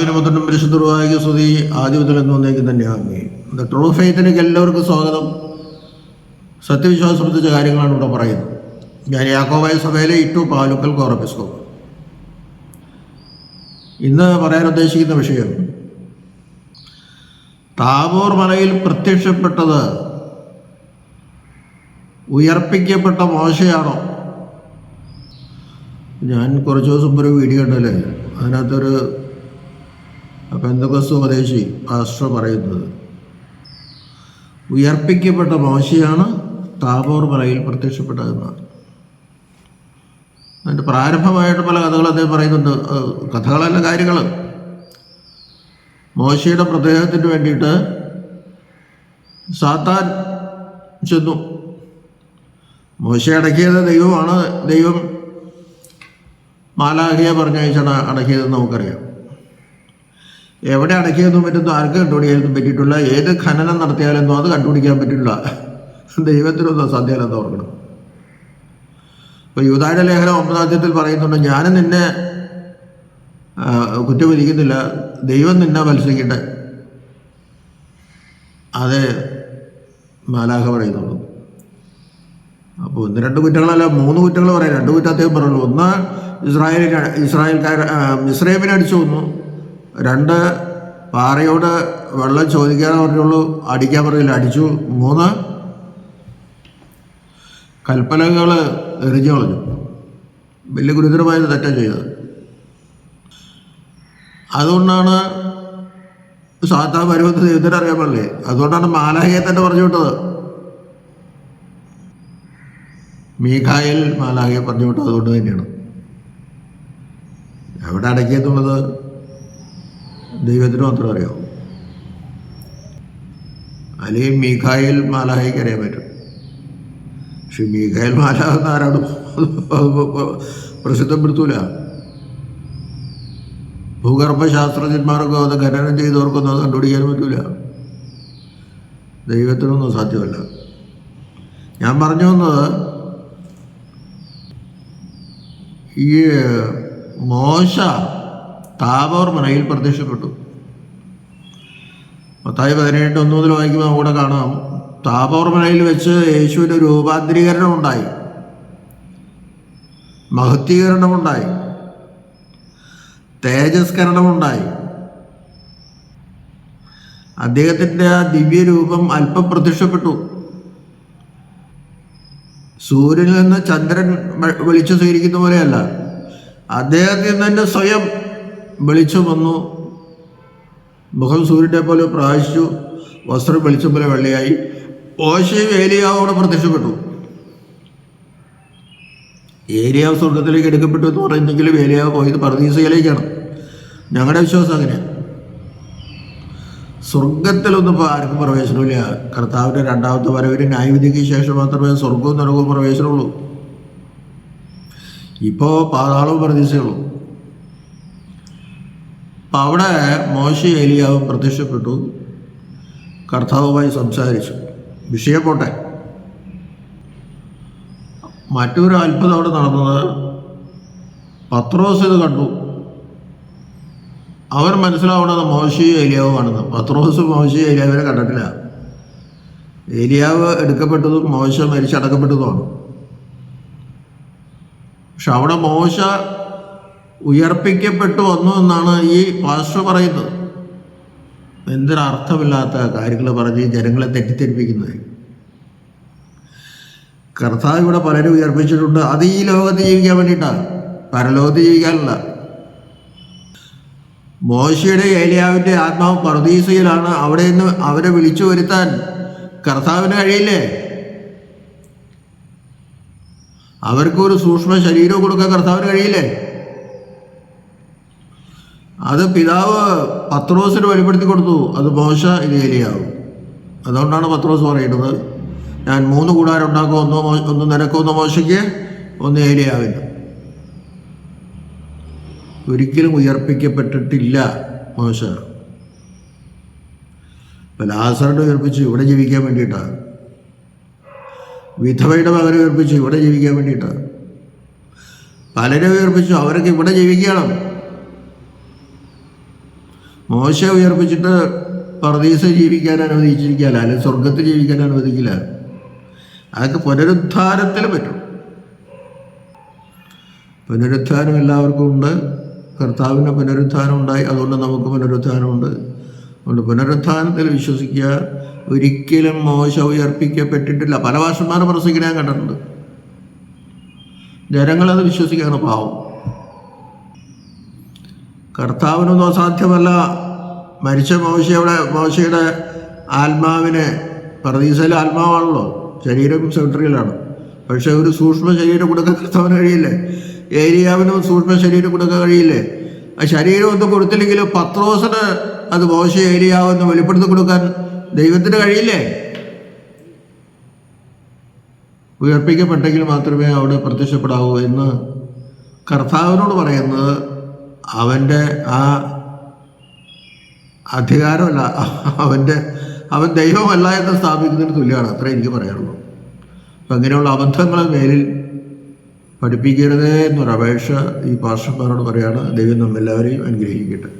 പിതാവിനും പുത്രനും പരിശുദ്ധരുമായ സ്തുതി ആദ്യമുതൽ എന്നേക്കും തന്നെ ആമേൻ. ട്രൂ ഫെയ്ത്തിലേക്ക് എല്ലാവർക്കും സ്വാഗതം. സത്യവിശ്വാസം സംബന്ധിച്ച കാര്യങ്ങളാണ് ഇവിടെ പറയുന്നത്. ഞാൻ യാക്കോബായ സഭയിലെ ഇട്ടു പാലുക്കൽ കോറപ്പിസ്കോപ്പ്. ഇന്ന് പറയാൻ ഉദ്ദേശിക്കുന്ന വിഷയം, താബോർ മലയിൽ പ്രത്യക്ഷപ്പെട്ടത് ഉയർപ്പിക്കപ്പെട്ട മോശയാണോ? ഞാൻ കുറച്ച് ദിവസം ഒരു വീഡിയോ ഉണ്ടല്ലേ, അതിനകത്തൊരു പെന്തക്കോസ്ത് ഉപദേശി പാസ്റ്റർ പറയുന്നത് ഉയർപ്പിക്കപ്പെട്ട മോശയാണ് താബോർ മലയിൽ പ്രത്യക്ഷപ്പെട്ടതെന്നാണ്. അതിൻ്റെ പ്രാരംഭമായിട്ട് പല കഥകൾ അദ്ദേഹം പറയുന്നുണ്ട്. കഥകളല്ല, കാര്യങ്ങൾ. മോശയുടെ പ്രത്യേകത്തിന് വേണ്ടിയിട്ട് സാത്താൻ ചെന്നു. മോശയെ അടക്കിയത് ദൈവമാണ്. ദൈവം മാലാഖയെ പറഞ്ഞയച്ചാണ് അടക്കിയതെന്ന് നമുക്കറിയാം. എവിടെ അടക്കിയതെന്നും പറ്റുന്നു ആർക്ക് കണ്ടുപിടിക്കാനൊന്നും പറ്റിയിട്ടില്ല. ഏത് ഖനനം നടത്തിയാലെന്നോ അത് കണ്ടുപിടിക്കാൻ പറ്റില്ല. ദൈവത്തിനൊന്നും അസാധ്യമല്ലെന്ന് ഓർക്കണം. ഇപ്പോൾ യൂദായുടെ ലേഖനം 9-ാം അധ്യായത്തിൽ പറയുന്നുണ്ട്, ഞാനും നിന്നെ കുറ്റവിധിക്കുന്നില്ല, ദൈവം നിന്നെ മത്സരിക്കട്ടെ. അത് മാലാഖ പറയുന്നുള്ളൂ. അപ്പോൾ 1-2 കുറ്റങ്ങളല്ല, 3 കുറ്റങ്ങൾ പറയാം. 2 കുറ്റം അദ്ദേഹം പറയുള്ളൂ. ഒന്ന്, ഇസ്രായേൽക്കാർ മിസ്രൈമിനെ അടിച്ചു കൊന്നു. 2, പാറയോട് വെള്ളം ചോദിക്കാനേ പറഞ്ഞുള്ളൂ, അടിക്കാൻ പറഞ്ഞില്ല, അടിച്ചു. 3, കൽപ്പനകൾ എറിഞ്ഞു കളഞ്ഞു. വലിയ ഗുരുതരമായ തെറ്റാണ് ചെയ്തത്. അതുകൊണ്ടാണ് സാത്താൻ വരുമെന്ന് ദൈവത്തിന് അറിയാൻ പാടില്ലേ. അതുകൊണ്ടാണ് മാലാഖയെ തന്നെ പറഞ്ഞു വിട്ടത്. മീഖായേൽ മാലാഖയെ പറഞ്ഞു വിട്ടത് അതുകൊണ്ട് തന്നെയാണ്. എവിടെ അടക്കിയെന്നുള്ളത് ദൈവത്തിന് മാത്രം അറിയാം. അല്ലെങ്കിൽ മീഖായേൽ മാലാഖയ്ക്ക് അറിയാൻ പറ്റും. പക്ഷെ മീഖായേൽ മാലാഖ ആരാണ് പ്രസിദ്ധപ്പെടുത്തൂല. ഭൂഗർഭ ശാസ്ത്രജ്ഞന്മാർക്കോ അത് ഖനനം ചെയ്തവർക്കൊന്നും അത് കണ്ടുപിടിക്കാൻ പറ്റൂല. ദൈവത്തിനൊന്നും സാധ്യമല്ല. ഞാൻ പറഞ്ഞു വന്നത്, ഈ മോശ താബോർ മലയിൽ പ്രത്യക്ഷപ്പെട്ടു. മത്തായി 17:1 മുതൽ വായിക്കുമ്പോൾ അവിടെ കാണാം, താബോർ മലയിൽ വെച്ച് യേശുവിന് രൂപാന്തരീകരണം ഉണ്ടായി, മഹത്വീകരണമുണ്ടായി, തേജസ്കരണമുണ്ടായി. അദ്ദേഹത്തിൻ്റെ ആ ദിവ്യരൂപം അല്പം പ്രത്യക്ഷപ്പെട്ടു. സൂര്യനിൽ നിന്ന് ചന്ദ്രൻ വെളിച്ചം സ്വീകരിക്കുന്ന പോലെയല്ല, അദ്ദേഹത്തിൽ നിന്ന് തന്നെ സ്വയം വെളിച്ചം വന്നു. മുഖം സൂര്യനെ പോലെ പ്രകാശിച്ചു, വസ്ത്രം വെളിച്ചം പോലെ വെള്ളയായി. മോശയും ഏലിയാവോടെ പ്രത്യക്ഷപ്പെട്ടു. ഏലിയാവ് സ്വർഗത്തിലേക്ക് എടുക്കപ്പെട്ടു എന്ന് പറയുന്നെങ്കിലും ഏലിയാവ് പോയത് പർദീസയിലേക്കാണ്. ഞങ്ങളുടെ വിശ്വാസം അങ്ങനെയാണ്. സ്വർഗത്തിലൊന്നും ഇപ്പോൾ ആർക്കും പ്രവേശനമില്ല. കർത്താവിൻ്റെ 2ാമത്തെ വരവിന് ന്യായവിധിക്ക് ശേഷം മാത്രമേ സ്വർഗവും നരകവും പ്രവേശനമുള്ളൂ. ഇപ്പോൾ പാതാളവും പർദീസയുള്ളൂ. അപ്പം അവിടെ മോശ ഏലിയാവും പ്രത്യക്ഷപ്പെട്ടു, കർത്താവുമായി സംസാരിച്ചു. വിഷയം പോട്ടെ. മറ്റൊരു അത്ഭുതം അവിടെ നടന്നത്, പത്രോസ് ഇത് കണ്ടു. അവർ മനസ്സിലാവണത് മോശയും ഏലിയാവുമാണെന്ന്. പത്രോസ് മോശയും ഏലിയാവിനെ കണ്ടിട്ടില്ല. ഏലിയാവ് എടുക്കപ്പെട്ടതും മോശ മരിച്ചടക്കപ്പെട്ടതുമാണ്. പക്ഷെ അവിടെ മോശ ഉയർപ്പിക്കപ്പെട്ടു വന്നു എന്നാണ് ഈ പാസ്റ്റർ പറയുന്നത്. എന്തൊരർത്ഥമില്ലാത്ത കാര്യങ്ങൾ പറഞ്ഞ് ജനങ്ങളെ തെറ്റിദ്ധരിപ്പിക്കുന്നത്. കർത്താവ് ഇവിടെ പലരും ഉയർപ്പിച്ചിട്ടുണ്ട്. അത് ഈ ലോകത്ത് ജീവിക്കാൻ വേണ്ടിയിട്ടാണ്, പരലോകത്ത് ജീവിക്കാനല്ല. മോശയുടെ ഏലിയാവിൻ്റെ ആത്മാവ് പർദീസയിലാണ്. അവിടെ നിന്ന് അവരെ വിളിച്ചു വരുത്താൻ കർത്താവിന് കഴിയില്ലേ? അവർക്കൊരു സൂക്ഷ്മ ശരീരം കൊടുക്കാൻ കർത്താവിന് കഴിയില്ലേ? അത് പിതാവ് പത്രോസിന് വെളിപ്പെടുത്തി കൊടുത്തു. അത് മോശ, ഇത് ഏലിയാവും. അതുകൊണ്ടാണ് പത്രോസ് പറയുന്നത്, ഞാൻ 3 കൂടാരം ഉണ്ടാക്കും, ഒന്ന് നിനക്ക്, ഒന്ന് മോശയ്ക്ക്, ഒന്ന് ഏലിയാവിന്. ഒരിക്കലും ഉയർപ്പിക്കപ്പെട്ടിട്ടില്ല മോശ. ഇപ്പം ലാസറിനെ ഉയർപ്പിച്ചു ഇവിടെ ജീവിക്കാൻ വേണ്ടിയിട്ടാണ്. വിധവയുടെ മകനെ ഉയർപ്പിച്ചു ഇവിടെ ജീവിക്കാൻ വേണ്ടിയിട്ടാണ്. പലരെ ഉയർപ്പിച്ചു അവരൊക്കെ ഇവിടെ ജീവിക്കണം. മോശ ഉയർപ്പിച്ചിട്ട് പർദീസ ജീവിക്കാൻ അനുവദിച്ചിരിക്കുകയല്ല, അല്ലെങ്കിൽ സ്വർഗത്തിൽ ജീവിക്കാൻ അനുവദിക്കില്ല. അതൊക്കെ പുനരുദ്ധാനത്തിൽ പറ്റും. പുനരുദ്ധാനം എല്ലാവർക്കും ഉണ്ട്. കർത്താവിൻ്റെ പുനരുദ്ധാനം ഉണ്ടായി, അതുകൊണ്ട് നമുക്ക് പുനരുദ്ധാനമുണ്ട്. അതുകൊണ്ട് പുനരുദ്ധാനത്തിൽ വിശ്വസിക്കുക. ഒരിക്കലും മോശ ഉയർപ്പിക്കപ്പെട്ടിട്ടില്ല. പല ഭാഷന്മാരെ പ്രസംഗിക്കാൻ ഞാൻ കണ്ടിട്ടുണ്ട്. ജനങ്ങളത് വിശ്വസിക്കുകയാണ്. പാവം, കർത്താവിനൊന്നും അസാധ്യമല്ല. മരിച്ച മോശയുടെ ആത്മാവിനെ, പർദീസയിലെ ആത്മാവാണല്ലോ, ശരീരം സെമിട്രിയിലാണ്. പക്ഷെ ഒരു സൂക്ഷ്മ ശരീരം കൊടുക്കാൻ കർത്താവിന് കഴിയില്ലേ? ഏലിയാവിനും സൂക്ഷ്മ ശരീരം കൊടുക്കാൻ കഴിയില്ലേ? ആ ശരീരം ഒന്നും കൊടുത്തില്ലെങ്കിലും പത്രോസിന് അത് മോശ ഏലിയാവെന്ന് വെളിപ്പെടുത്തി കൊടുക്കാൻ ദൈവത്തിന് കഴിയില്ലേ? ഉയർപ്പിക്കപ്പെട്ടെങ്കിൽ മാത്രമേ അവിടെ പ്രത്യക്ഷപ്പെടാവൂ എന്ന് കർത്താവിനോട് പറയുന്നത് അവൻ്റെ ആ അധികാരമല്ല, അവൻ ദൈവമല്ല എന്ന് സ്ഥാപിക്കുന്നതിന് തുല്യമാണ്. അത്രേ എനിക്ക് പറയാനുള്ളൂ. അപ്പം അങ്ങനെയുള്ള അബദ്ധങ്ങളെ മേലിൽ പഠിപ്പിക്കരുതേ എന്നൊരപേക്ഷ ഈ പാസ്റ്റർമാരോട് പറയാണ്. ദൈവം നമ്മെല്ലാവരെയും അനുഗ്രഹിക്കട്ടെ.